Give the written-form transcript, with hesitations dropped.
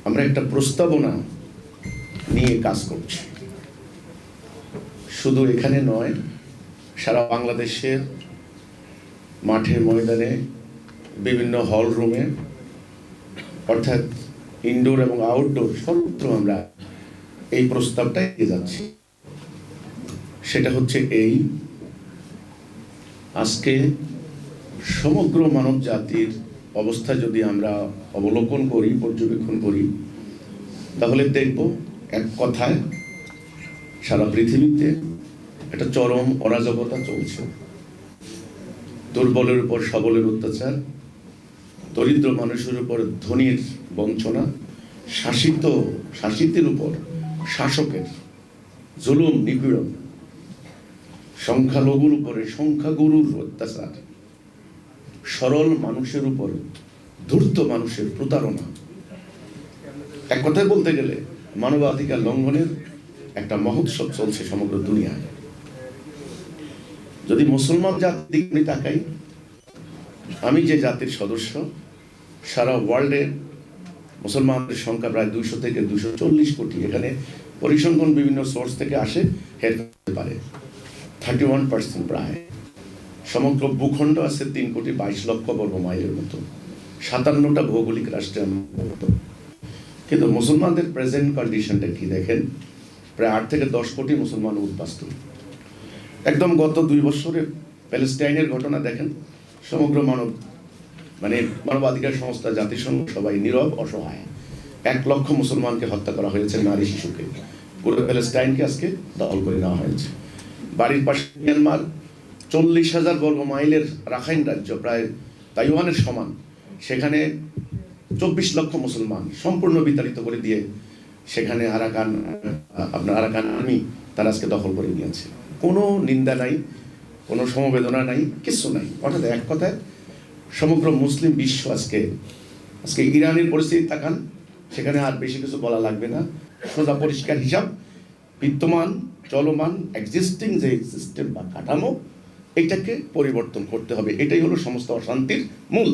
আমরা একটা প্রস্তাবনা নিয়ে কাজ করছি। শুধু এখানে নয়, সারা বাংলাদেশের মাঠে ময়দানে, বিভিন্ন হল রুমে, অর্থাৎ ইনডোর এবং আউটডোর সর্বত্র আমরা এই প্রস্তাবটা এগিয়ে যাচ্ছি। সেটা হচ্ছে এই, আজকে সমগ্র মানব জাতির অবস্থা যদি আমরা অবলোকন করি, পর্যবেক্ষণ করি, তাহলে দেখব এক কথায় সারা পৃথিবীতে একটা চরম অরাজকতা চলছে। দুর্বলের উপর সবলের অত্যাচার, দরিদ্র মানুষের উপর ধনীর বঞ্চনা, শাসিতের উপর শাসকের জুলুম নিপীড়ন, সংখ্যালঘুর উপরে সংখ্যাগুরুর অত্যাচার, সরল মানুষের উপর ধূর্ত মানুষের প্রতারণা। এক কথায় বলতে গেলে মানবাধিকার লঙ্ঘনের একটা মহোৎসব চলছে সমগ্র দুনিয়ায়। যদি মুসলমান জাতির দিকে তাকাই, আমি যে জাতির সদস্য, সারা ওয়ার্ল্ডে মুসলমানদের সংখ্যা প্রায় 200 থেকে 240 কোটি। এখানে পরিসংখ্যান বিভিন্ন সোর্স থেকে আসে, হের করতে পারে 31% প্রায়। সমগ্র ভূখণ্ড আছে 3,22,00,000 বর্গ মাইলের মতো, 57টা ভৌগোলিক রাষ্ট্রের মতো। কিন্তু মুসলমানদের প্রেজেন্ট কন্ডিশনটা কি দেখেন, প্রায় 8 থেকে 10 কোটি মুসলমান উদ্বাস্তু। একদম গত 2 বছরে প্যালেস্টাইনের ঘটনা দেখেন, সমগ্র মানবাধিকার সংস্থা, জাতিসংঘ সবাই নীরব, অসহায়। 1 লক্ষ মুসলমানকে হত্যা করা হয়েছে, নারী শিশুকে। পুরো প্যালেস্টাইনকে আজকে দখল করে নেওয়া হয়েছে। বাড়ির পাশে মিয়ানমার, 40,000 বর্গ মাইলের রাখাইন রাজ্য, প্রায় তাইওয়ানের সমান, সেখানে 24 লক্ষ মুসলমান সম্পূর্ণ বিতাড়িত করে দিয়ে সেখানে আরাকান আর্মি তারা আজকে দখল করে নিয়েছে। কোনো নিন্দা নাই, কোনো সমবেদনা নাই, কিছু নাই। অর্থাৎ এক কথায় সমগ্র মুসলিম বিশ্ব আজকে ইরানের পরিস্থিতি তাকান, সেখানে আর বেশি কিছু বলা লাগবে না। সোজা পরিষ্কার হিসাব, বিদ্যমান চলমান এক্সিস্টিং যে সিস্টেম বা কাঠামো, এটাকে পরিবর্তন করতে হবে। এটাই হলো সমস্ত অশান্তির মূল।